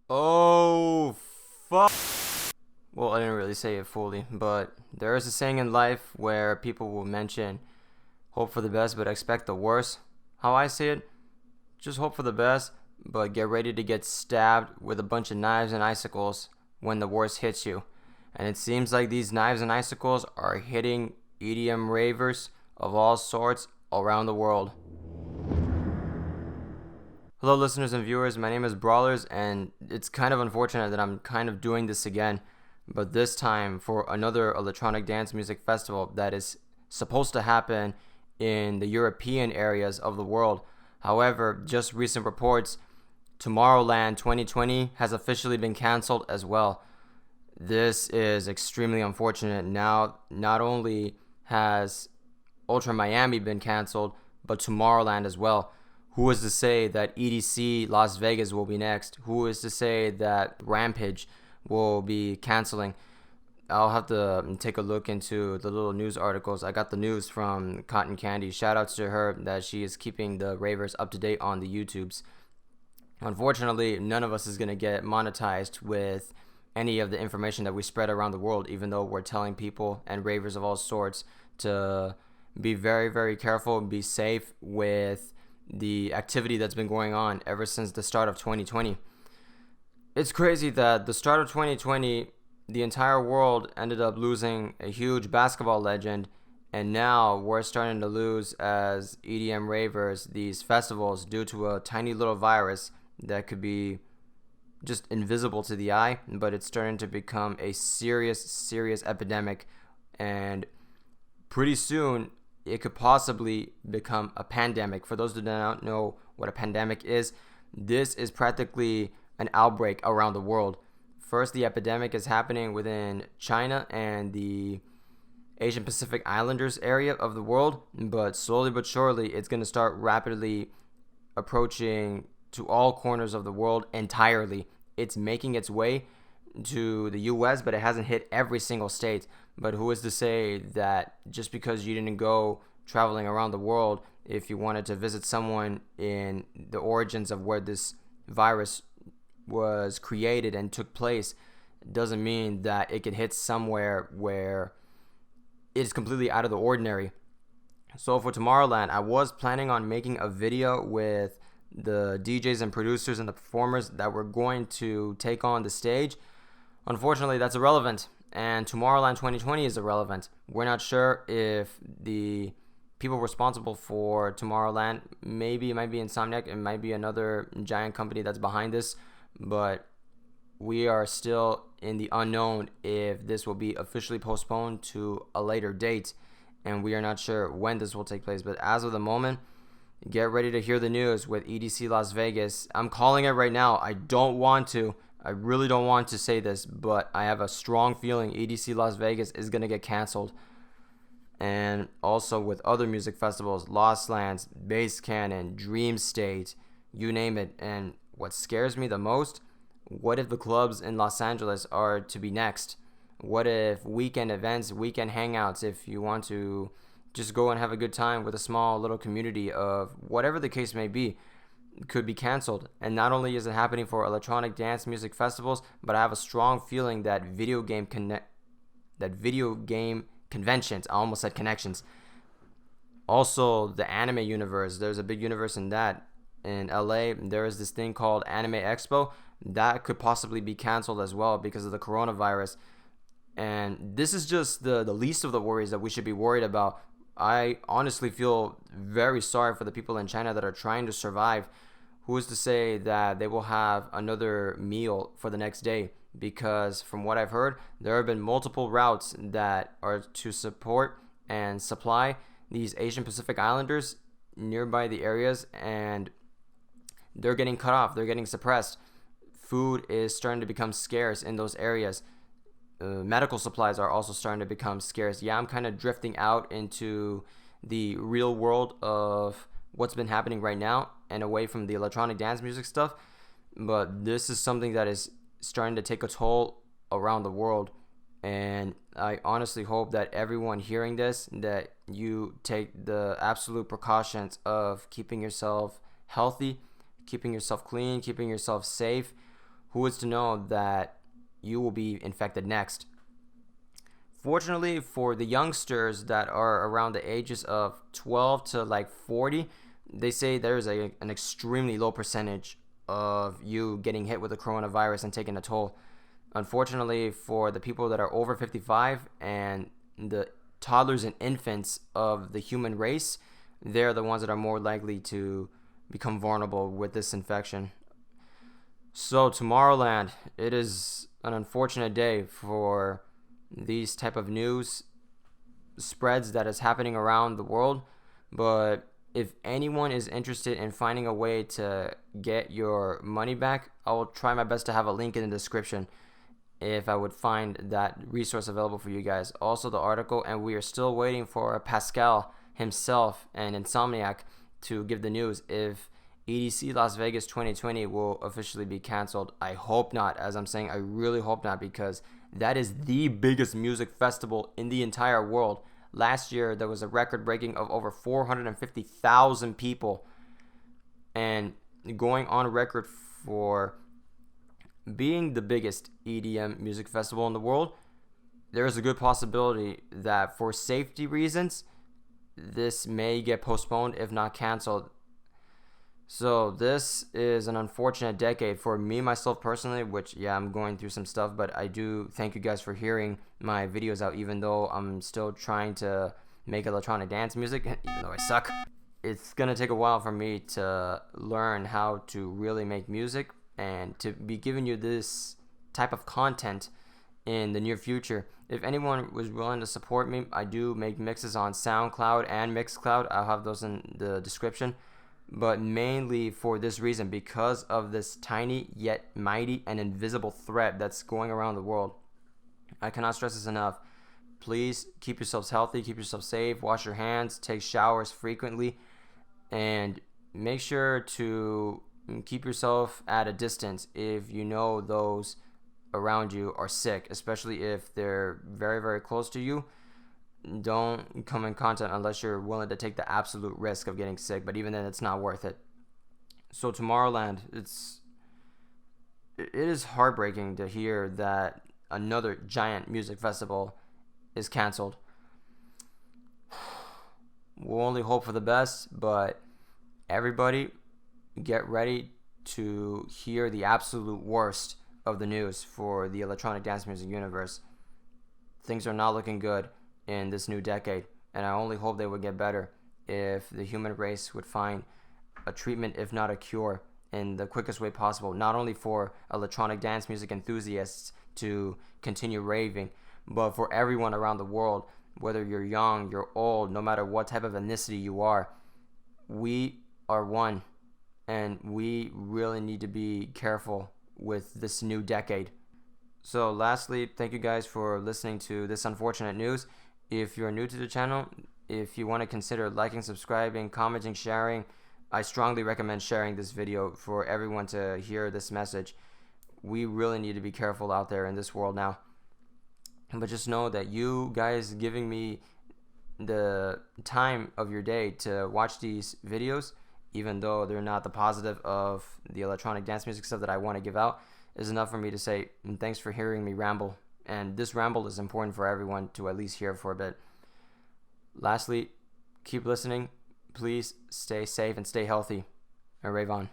Oh, fuck. Well, I didn't really say it fully, but there is a saying in life where people will mention hope for the best but expect the worst. How I say it, just hope for the best, but get ready to get stabbed with a bunch of knives and icicles when the worst hits you. And it seems like these knives and icicles are hitting EDM ravers of all sorts around the world. Hello, listeners and viewers. My name is Brawlerz, and it's kind of unfortunate that I'm kind of doing this again, but this time for another electronic dance music festival that is supposed to happen in the European areas of the world. However, just recent reports, TomorrowLand 2020 has officially been canceled as well. This is extremely unfortunate. Now, not only has Ultra Miami been canceled, but Tomorrowland as well. Who is to say that EDC Las Vegas will be next? Who is to say that Rampage will be canceling? I'll have to take a look into the little news articles. I got the news from Cotton Candy. Shout outs to her that she is keeping the ravers up to date on the YouTubes. Unfortunately, none of us is going to get monetized with any of the information that we spread around the world, even though we're telling people and ravers of all sorts to be very, very careful and be safe with the activity that's been going on ever since the start of 2020. It's crazy that the start of 2020, the entire world ended up losing a huge basketball legend, and now we're starting to lose as EDM ravers these festivals due to a tiny little virus that could be just invisible to the eye, but it's starting to become a serious epidemic, and pretty soon it could possibly become a pandemic. For those who do not know what a pandemic is, this is practically an outbreak around the world. First, the epidemic is happening within China and the Asian Pacific Islanders area of the world, but slowly but surely, it's going to start rapidly approaching to all corners of the world entirely. It's making its way to the US, but it hasn't hit every single state. But who is to say that just because you didn't go traveling around the world, if you wanted to visit someone in the origins of where this virus was created and took place, doesn't mean that it could hit somewhere where it's completely out of the ordinary. So for Tomorrowland, I was planning on making a video with the DJs and producers and the performers that were going to take on the stage. Unfortunately, that's irrelevant, and Tomorrowland 2020 is irrelevant. We're not sure if the people responsible for Tomorrowland, maybe it might be Insomniac, it might be another giant company that's behind this, but we are still in the unknown if this will be officially postponed to a later date, and we are not sure when this will take place. But as of the moment, get ready to hear the news with EDC Las Vegas. I'm calling it right now. I really don't want to say this, but I have a strong feeling EDC Las Vegas is going to get canceled. And also with other music festivals, Lost Lands, Bass Cannon, Dream State, you name it. And what scares me the most, what if the clubs in Los Angeles are to be next? What if weekend events, weekend hangouts, if you want to just go and have a good time with a small little community of whatever the case may be, could be canceled? And not only is it happening for electronic dance music festivals, but I have a strong feeling that video game conventions, I almost said connections, also the anime universe, there's a big universe in that. In LA, there is this thing called Anime Expo that could possibly be canceled as well because of the coronavirus. And this is just the least of the worries that we should be worried about. I honestly feel very sorry for the people in China that are trying to survive. Who is to say that they will have another meal for the next day? Because from what I've heard, there have been multiple routes that are to support and supply these Asian Pacific Islanders nearby the areas, and they're getting cut off. They're getting suppressed. Food is starting to become scarce in those areas. Medical supplies are also starting to become scarce. Yeah, I'm kind of drifting out into the real world of what's been happening right now and away from the electronic dance music stuff, but this is something that is starting to take a toll around the world, and I honestly hope that everyone hearing this, that you take the absolute precautions of keeping yourself healthy, keeping yourself clean, keeping yourself safe. who is to know that you will be infected next? Fortunately for the youngsters that are around the ages of 12 to like 40, they say there's an extremely low percentage of you getting hit with the coronavirus and taking a toll. Unfortunately, for the people that are over 55 and the toddlers and infants of the human race, they're the ones that are more likely to become vulnerable with this infection. So Tomorrowland, it is an unfortunate day for these type of news spreads that is happening around the world, but if anyone is interested in finding a way to get your money back, I will try my best to have a link in the description if I would find that resource available for you guys. Also the article, and we are still waiting for Pascal himself and Insomniac to give the news if EDC Las Vegas 2020 will officially be canceled. I hope not. As I'm saying, I really hope not, because that is the biggest music festival in the entire world. Last year, there was a record breaking of over 450,000 people, and going on record for being the biggest EDM music festival in the world. There is a good possibility that for safety reasons, this may get postponed, if not canceled. So this is an unfortunate decade for me, myself personally, which, yeah, I'm going through some stuff, but I do thank you guys for hearing my videos out, even though I'm still trying to make electronic dance music, even though I suck. It's going to take a while for me to learn how to really make music and to be giving you this type of content in the near future. If anyone was willing to support me, I do make mixes on SoundCloud and Mixcloud. I'll have those in the description. But mainly for this reason, because of this tiny yet mighty and invisible threat that's going around the world. I cannot stress this enough. Please keep yourselves healthy, keep yourself safe, wash your hands, take showers frequently, and make sure to keep yourself at a distance if you know those around you are sick, especially if they're very, very close to you. Don't come in contact unless you're willing to take the absolute risk of getting sick, but even then, it's not worth it. So Tomorrowland, it is heartbreaking to hear that another giant music festival is canceled. We'll only hope for the best, but everybody get ready to hear the absolute worst of the news for the electronic dance music universe. Things are not looking good in this new decade, and I only hope they would get better if the human race would find a treatment, if not a cure, in the quickest way possible, not only for electronic dance music enthusiasts to continue raving, but for everyone around the world, whether you're young, you're old, no matter what type of ethnicity you are. We are one, and we really need to be careful with this new decade. So lastly, thank you guys for listening to this unfortunate news. If you're new to the channel, if you want to consider liking, subscribing, commenting, sharing, I strongly recommend sharing this video for everyone to hear this message. We really need to be careful out there in this world now. But just know that you guys giving me the time of your day to watch these videos, even though they're not the positive of the electronic dance music stuff that I want to give out, is enough for me to say thanks for hearing me ramble. And this ramble is important for everyone to at least hear for a bit. Lastly, keep listening. Please stay safe and stay healthy. And rave on.